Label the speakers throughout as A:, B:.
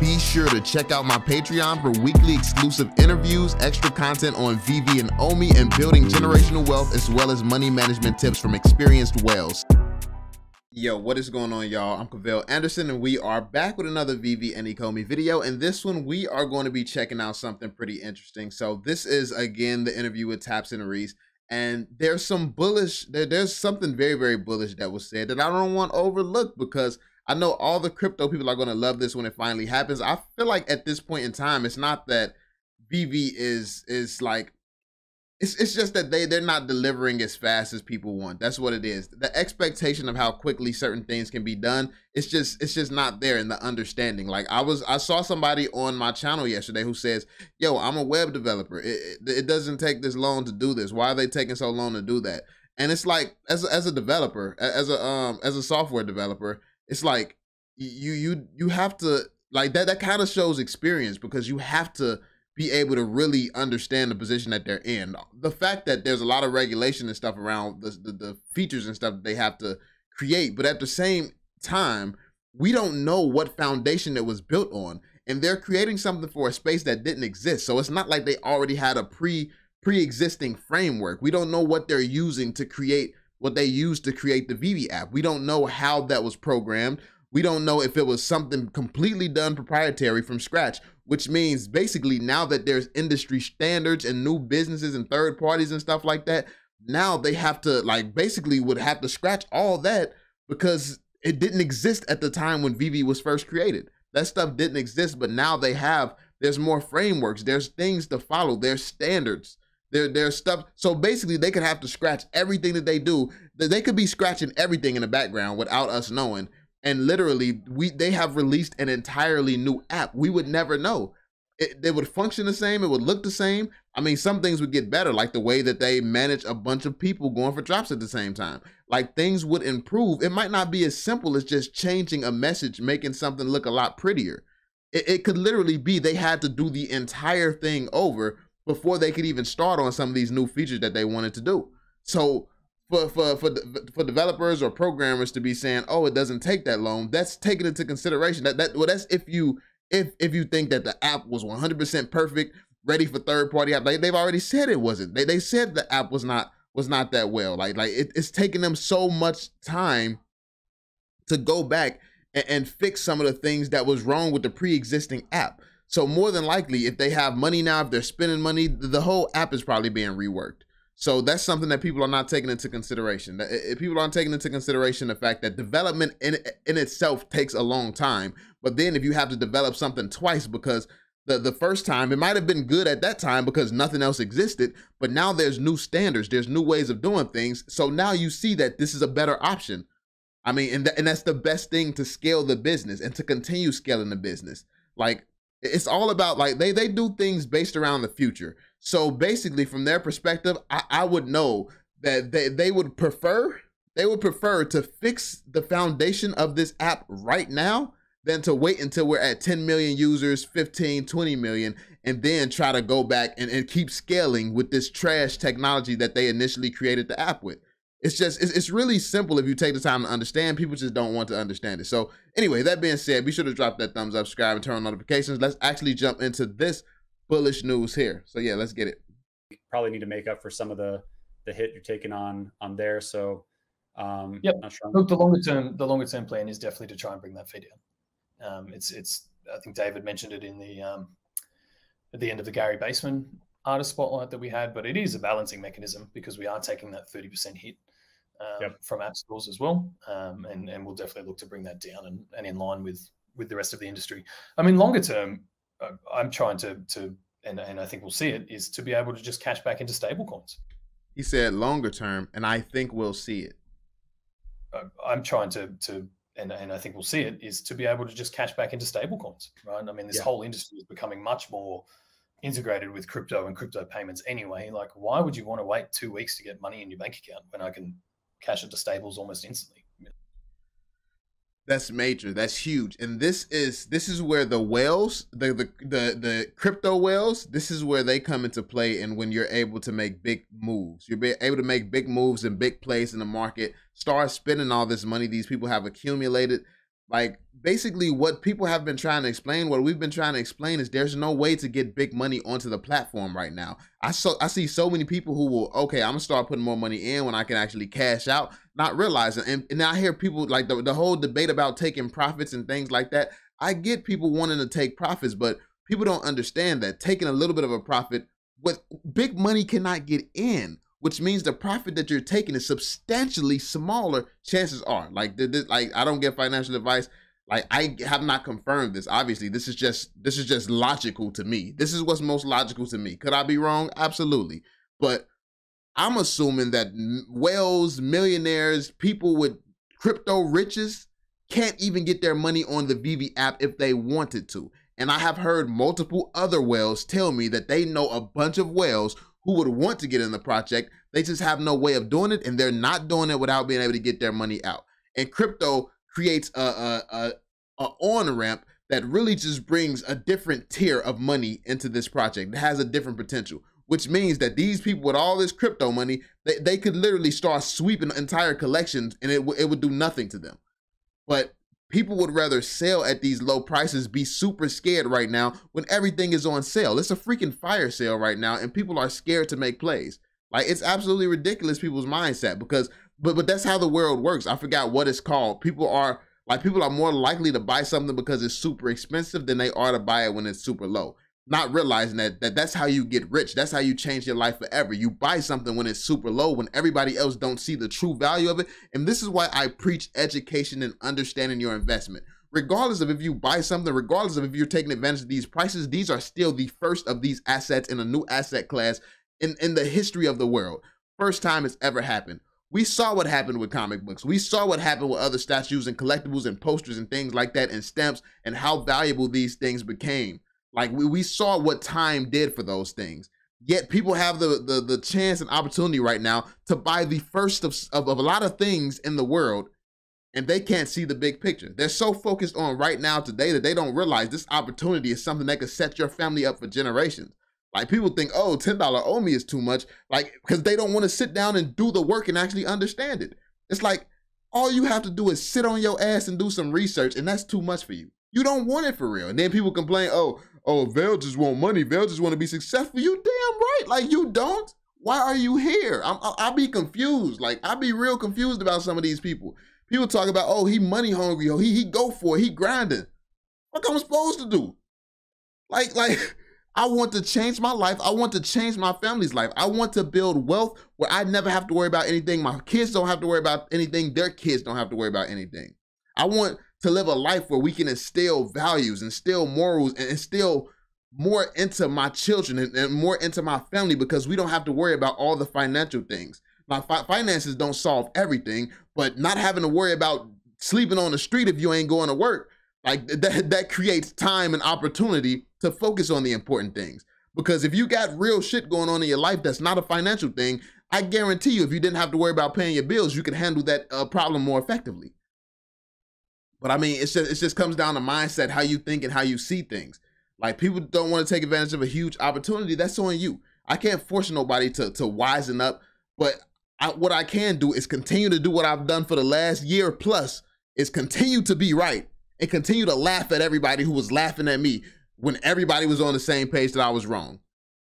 A: Be sure to check out my Patreon for weekly exclusive interviews, extra content on Veve and Omi, and building generational wealth, as well as money management tips from experienced whales. Yo, what is going on, y'all? I'm Cavell Anderson, and we are back with another Veve and Ecomi video. And this one, we are going to be checking out something pretty interesting. So this is, again, the interview with Taps and Reese. And there's some bullish, there's something very, very bullish that was said that I don't want overlooked, because I know all the crypto people are going to love this when it finally happens. I feel like at this point in time, it's not that Veve is like, it's just that they're not delivering as fast as people want. That's what it is. The expectation of how quickly certain things can be done, it's just not there in the understanding. Like I saw somebody on my channel yesterday who says, yo, I'm a web developer. It doesn't take this long to do this. Why are they taking so long to do that? And it's like, as a developer, as a software developer, it's like you have to, like, that kind of shows experience, because you have to be able to really understand the position that they're in. The fact that there's a lot of regulation and stuff around the features and stuff that they have to create, but at the same time, we don't know what foundation it was built on, and they're creating something for a space that didn't exist. So it's not like they already had a pre-existing framework. We don't know what they're using to create what they used to create the Veve app. We don't know how that was programmed. We don't know if it was something completely done proprietary from scratch, which means basically now that there's industry standards and new businesses and third parties and stuff like that, now they have to, like, basically would have to scratch all that, because it didn't exist at the time when Veve was first created. That stuff didn't exist, but now there's more frameworks, there's things to follow, there's standards. There's stuff. So basically they could have to scratch everything that they do. They could be scratching everything in the background without us knowing. And literally, they have released an entirely new app. We would never know. It would function the same. It would look the same. I mean, some things would get better, like the way that they manage a bunch of people going for drops at the same time. Like, things would improve. It might not be as simple as just changing a message, making something look a lot prettier. It could literally be they had to do the entire thing over before they could even start on some of these new features that they wanted to do. So for developers or programmers to be saying, oh, it doesn't take that long, that's taken into consideration. Well, that's if you think that the app was 100% perfect, ready for third-party app. Like, they've already said it wasn't. They said the app was not that well. Like it's taken them so much time to go back and fix some of the things that was wrong with the pre-existing app. So more than likely, if they have money now, if they're spending money, the whole app is probably being reworked. So that's something that people are not taking into consideration. People aren't taking into consideration the fact that development in itself takes a long time. But then if you have to develop something twice, because the first time, it might have been good at that time because nothing else existed, but now there's new standards, there's new ways of doing things. So now you see that this is a better option. I mean, and that's the best thing to scale the business and to continue scaling the business. Like, it's all about, like, they do things based around the future. So basically, from their perspective, I would know that they would prefer to fix the foundation of this app right now than to wait until we're at 10 million users, 15, 20 million, and then try to go back and keep scaling with this trash technology that they initially created the app with. It's really simple if you take the time to understand. People just don't want to understand it. So anyway, that being said, be sure to drop that thumbs up, subscribe, and turn on notifications. Let's actually jump into this bullish news here. So yeah, let's get it.
B: Probably need to make up for some of the hit you're taking on there. So
C: yep. Not sure. Look, the longer term plan is definitely to try and bring that fee down. It's I think David mentioned it in the at the end of the Gary Baseman artist spotlight that we had, but it is a balancing mechanism because we are taking that 30% hit from app stores as well, and we'll definitely look to bring that down and in line with the rest of the industry. I mean, longer term, I'm trying to and I think we'll see it, is to be able to just cash back into stable coins.
A: He said longer term, and I think we'll see it.
C: I'm trying to and I think we'll see it, is to be able to just cash back into stable coins, right? I mean, this whole industry is becoming much more integrated with crypto and crypto payments anyway. Like, why would you want to wait 2 weeks to get money in your bank account when I can cash it to stables almost instantly?
A: That's major. That's huge. And this is where the whales, the crypto whales, this is where they come into play. And when you're able to make big moves, you're able to make big moves and big plays in the market, start spending all this money these people have accumulated. Like, basically what people have been trying to explain, what we've been trying to explain is there's no way to get big money onto the platform right now. I see so many people who will, okay, I'm gonna start putting more money in when I can actually cash out, not realizing, and I hear people like the whole debate about taking profits and things like that. I get people wanting to take profits, but people don't understand that taking a little bit of a profit with big money cannot get in, which means the profit that you're taking is substantially smaller, chances are. Like, I don't get financial advice. Like, I have not confirmed this. Obviously, this is just logical to me. This is what's most logical to me. Could I be wrong? Absolutely. But I'm assuming that whales, millionaires, people with crypto riches can't even get their money on the Veve app if they wanted to. And I have heard multiple other whales tell me that they know a bunch of whales who would want to get in the project. They just have no way of doing it, and they're not doing it without being able to get their money out. And crypto creates a on-ramp that really just brings a different tier of money into this project. It has a different potential, which means that these people with all this crypto money, they could literally start sweeping entire collections and it would do nothing to them. But people would rather sell at these low prices, be super scared right now when everything is on sale. It's a freaking fire sale right now, and people are scared to make plays. Like, it's absolutely ridiculous, people's mindset, because, but that's how the world works. I forgot what it's called. People are more likely to buy something because it's super expensive than they are to buy it when it's super low. Not realizing that's how you get rich. That's how you change your life forever. You buy something when it's super low, when everybody else don't see the true value of it. And this is why I preach education and understanding your investment. Regardless of if you buy something, regardless of if you're taking advantage of these prices, these are still the first of these assets in a new asset class in the history of the world. First time it's ever happened. We saw what happened with comic books. We saw what happened with other statues and collectibles and posters and things like that and stamps, and how valuable these things became. Like, we saw what time did for those things. Yet people have the chance and opportunity right now to buy the first of a lot of things in the world, and they can't see the big picture. They're so focused on right now today that they don't realize this opportunity is something that could set your family up for generations. Like, people think, oh, $10 Omi is too much, like, because they don't want to sit down and do the work and actually understand it. It's like, all you have to do is sit on your ass and do some research, and that's too much for you. You don't want it for real. And then people complain, oh, Vale just want money. Vale just want to be successful. You damn right. Like, you don't. Why are you here? I'll be confused. Like, I'll be real confused about some of these people. People talk about, oh, he money hungry. Oh, he go for it. He grinding. What am I supposed to do? Like, I want to change my life. I want to change my family's life. I want to build wealth where I never have to worry about anything. My kids don't have to worry about anything. Their kids don't have to worry about anything. I want to live a life where we can instill values, instill morals, and instill more into my children and more into my family, because we don't have to worry about all the financial things. Now, finances don't solve everything, but not having to worry about sleeping on the street if you ain't going to work, like that creates time and opportunity to focus on the important things. Because if you got real shit going on in your life that's not a financial thing, I guarantee you, if you didn't have to worry about paying your bills, you could handle that problem more effectively. But I mean, it just comes down to mindset, how you think and how you see things. Like, people don't want to take advantage of a huge opportunity. That's on you. I can't force nobody to wisen up, but what I can do is continue to do what I've done for the last year plus, is continue to be right and continue to laugh at everybody who was laughing at me when everybody was on the same page that I was wrong.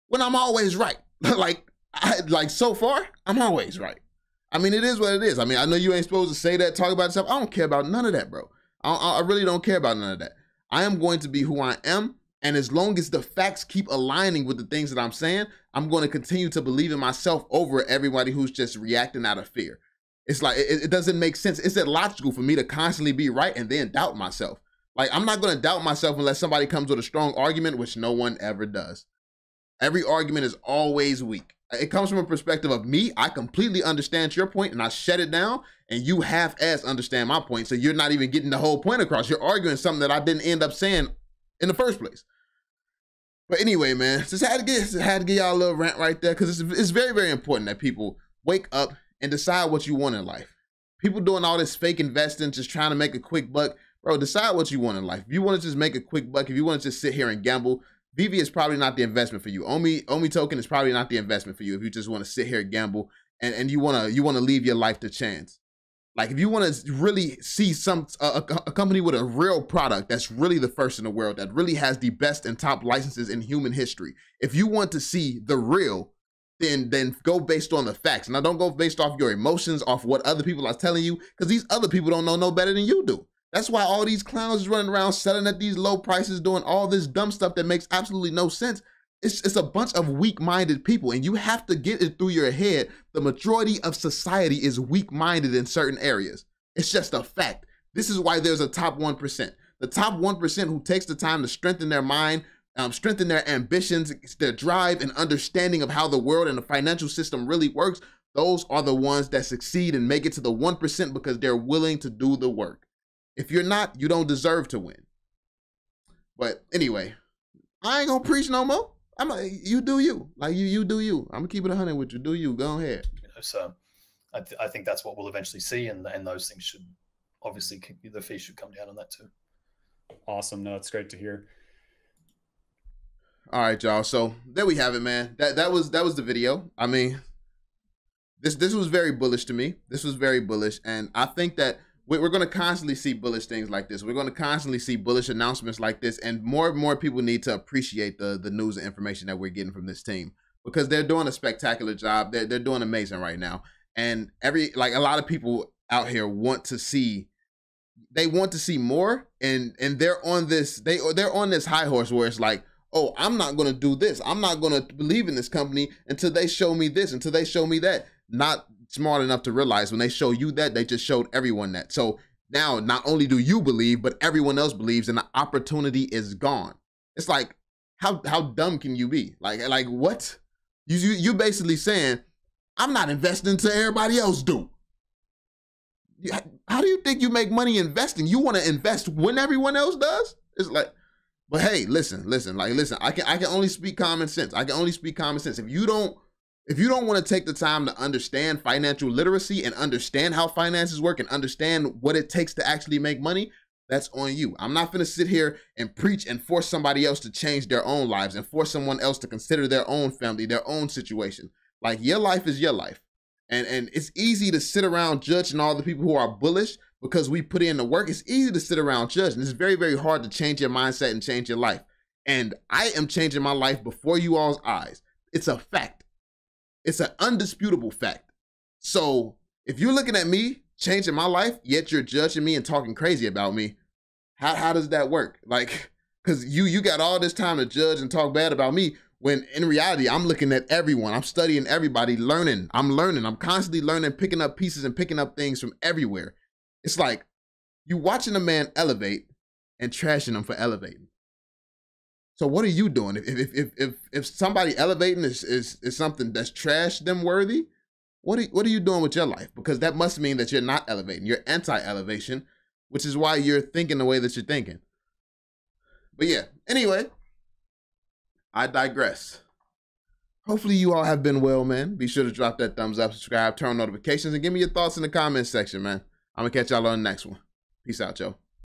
A: When I'm always right. like so far, I'm always right. I mean, it is what it is. I mean, I know you ain't supposed to say that, talk about yourself. I don't care about none of that, bro. I really don't care about none of that. I am going to be who I am, and as long as the facts keep aligning with the things that I'm saying, I'm going to continue to believe in myself over everybody who's just reacting out of fear. It's like, it doesn't make sense. It's illogical for me to constantly be right and then doubt myself. Like, I'm not going to doubt myself unless somebody comes with a strong argument, which no one ever does. Every argument is always weak. It comes from a perspective of me. I completely understand your point and I shut it down, and you half-ass understand my point. So you're not even getting the whole point across. You're arguing something that I didn't end up saying in the first place. But anyway, man, just had to get y'all a little rant right there, because it's very, very important that people wake up and decide what you want in life. People doing all this fake investing, just trying to make a quick buck. Bro, decide what you want in life. If you want to just make a quick buck, if you want to just sit here and gamble, Veve is probably not the investment for you. Omi Token is probably not the investment for you if you just want to sit here and gamble and you want to leave your life to chance. Like if you want to really see a company with a real product that's really the first in the world, that really has the best and top licenses in human history, if you want to see the real, then go based on the facts. Now don't go based off your emotions, off what other people are telling you, because these other people don't know no better than you do. That's why all these clowns is running around selling at these low prices, doing all this dumb stuff that makes absolutely no sense. It's a bunch of weak-minded people, and you have to get it through your head. The majority of society is weak-minded in certain areas. It's just a fact. This is why there's a top 1%. The top 1% who takes the time to strengthen their mind, strengthen their ambitions, their drive, and understanding of how the world and the financial system really works, those are the ones that succeed and make it to the 1% because they're willing to do the work. If you're not, you don't deserve to win. But anyway, I ain't gonna preach no more. You do you. Like you do you. I'm gonna keep it 100 with you. Do you. Go ahead.
C: So I think that's what we'll eventually see, and those things should obviously, the fee should come down on that too.
B: Awesome. No, it's great to hear.
A: All right, y'all. So there we have it, man. That was the video. I mean, this was very bullish to me. This was very bullish, and I think that we're going to constantly see bullish things like this. We're going to constantly see bullish announcements like this, and more people need to appreciate the news and information that we're getting from this team, because they're doing a spectacular job. They're doing amazing right now, and a lot of people out here want to see. They want to see more, and they're on this they're on this high horse where it's like, oh, I'm not going to do this. I'm not going to believe in this company until they show me this, until they show me that. Not smart enough to realize when they show you that, they just showed everyone that. So now not only do you believe, but everyone else believes, and the opportunity is gone. It's like, how dumb can you be? Like what? You basically saying, I'm not investing until everybody else do. How do you think you make money investing? You want to invest when everyone else does? It's like, but hey, listen. I can only speak common sense. I can only speak common sense. If you don't want to take the time to understand financial literacy and understand how finances work and understand what it takes to actually make money, that's on you. I'm not going to sit here and preach and force somebody else to change their own lives and force someone else to consider their own family, their own situation. Like, your life is your life. And it's easy to sit around judging all the people who are bullish because we put in the work. It's easy to sit around judging. It's very, very hard to change your mindset and change your life. And I am changing my life before you all's eyes. It's a fact. It's an undisputable fact. So if you're looking at me changing my life, yet you're judging me and talking crazy about me, how does that work? Like, because you got all this time to judge and talk bad about me, when in reality, I'm looking at everyone. I'm studying everybody, learning. I'm learning. I'm constantly learning, picking up pieces and picking up things from everywhere. It's like you watching a man elevate and trashing him for elevating. So what are you doing? If somebody elevating is something that's trash them worthy, what are you doing with your life? Because that must mean that you're not elevating. You're anti-elevation, which is why you're thinking the way that you're thinking. But yeah, anyway, I digress. Hopefully you all have been well, man. Be sure to drop that thumbs up, subscribe, turn on notifications, and give me your thoughts in the comments section, man. I'm going to catch y'all on the next one. Peace out, y'all.